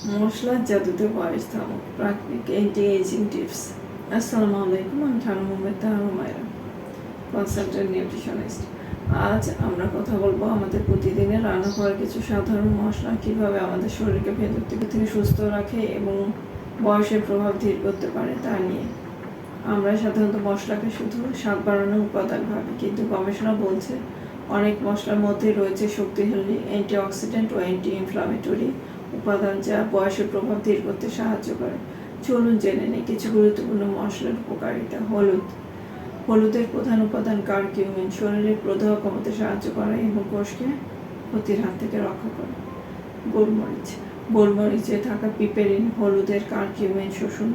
মশলার জাদুতে বয়স থামো, প্রাকৃতিক অ্যান্টি এজিং টিপস। আসসালামু আলাইকুম, আমি থানা মুম্বাই তাহার মায়েরা, কনসালটেন্ট নিউট্রিশনিস্ট। আজ আমরা কথা বলবো আমাদের প্রতিদিনের রান্না করার কিছু সাধারণ মশলা কীভাবে আমাদের শরীরকে ভেতর থেকে সুস্থ রাখে এবং বয়সের প্রভাব ধীর করতে পারে তা নিয়ে। আমরা সাধারণত মশলাকে শুধু স্বাদ বাড়ানোর উপাদান ভাবি, কিন্তু গবেষণা বলছে অনেক মশলার মধ্যে রয়েছে শক্তিশালী অ্যান্টিঅক্সিডেন্ট ও অ্যান্টি ইনফ্লামেটরি উপাদান যা বয়সের প্রভাব ধীর করতে সাহায্য করে। চলুন জেনে নিই কিছু গুরুত্বপূর্ণ মশলার উপকারিতা। হলুদের প্রধান উপাদান কারকিউমিন শরীরের প্রদাহ কমাতে সাহায্য করে এবং কোষকে ক্ষতির হাত থেকে রক্ষা করে। গোলমরিচে থাকা পিপেরিন হলুদের কারকিউমিন শোষণ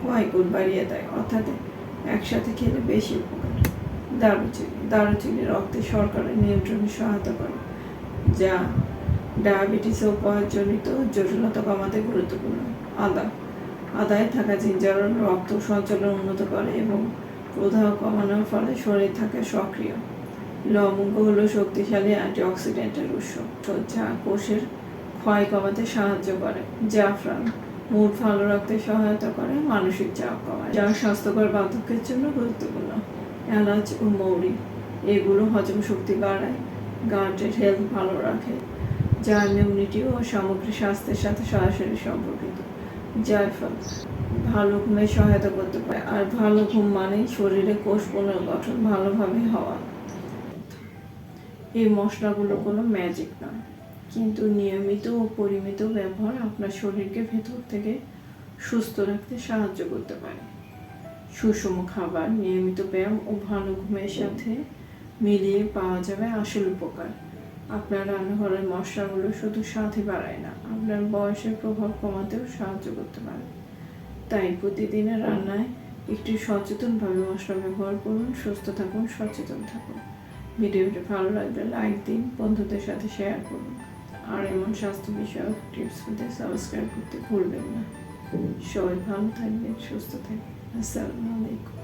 কয়েক গুণ বাড়িয়ে দেয়, অর্থাৎ একসাথে খেলে বেশি উপকার। দারুচিনি রক্তে শর্করা নিয়ন্ত্রণে সহায়তা করে, যা ডায়াবেটিস ও পয়জনিত জটিলতা কমাতে গুরুত্বপূর্ণ। আদায় থাকা জিঞ্জারন রক্ত সঞ্চালন উন্নত করে এবং প্রদাহ কমানোর ফলে শরীর থাকে সক্রিয়। লবঙ্গ হলো শক্তিশালী অ্যান্টিঅক্সিডেন্টের উৎস, যা কোষের ক্ষয় কমাতে সাহায্য করে। জাফরান মুড ভালো রাখতে সহায়তা করে, মানসিক চাপ কমায়, যা স্বাস্থ্যকর বার্ধক্যের জন্য গুরুত্বপূর্ণ। এলাচ ও মৌরি এগুলো হজম শক্তি বাড়ায়, গাটের হেলথ ভালো রাখে, যা ইমিউনিটি ও সামগ্রিক স্বাস্থ্যের সাথে সরাসরি সম্পর্কিত। জায়ফল ভালো ঘুমে সহায়তা করতে পারে, আর ভালো ঘুম মানেই শরীরে কোষ পুনর্গঠন ভালোভাবে হওয়া। এই মশলাগুলো কোনো ম্যাজিক নয়, কিন্তু নিয়মিত ও পরিমিত ব্যবহার আপনার শরীরকে ভেতর থেকে সুস্থ রাখতে সাহায্য করতে পারে। সুষম খাবার, নিয়মিত ব্যায়াম ও ভালো ঘুমের সাথে মিলিয়ে পাওয়া যাবে আসল উপকার। আপনার রান্নাঘরের মশলাগুলো শুধু স্বাদই বাড়ায় না, আপনার বয়সের প্রভাব কমাতেও সাহায্য করতে পারে। তাই প্রতিদিনের রান্নায় একটু সচেতনভাবে মশলা ব্যবহার করুন। সুস্থ থাকুন, সচেতন থাকুন। ভিডিওটি ভালো লাগলে লাইক দিন, বন্ধুদের সাথে শেয়ার করুন, আর এমন স্বাস্থ্য বিষয়ক টিপস পেতে সাবস্ক্রাইব করতে ভুলবেন না। সবাই ভালো থাকবেন, সুস্থ থাকবেন। আসসালামু আলাইকুম।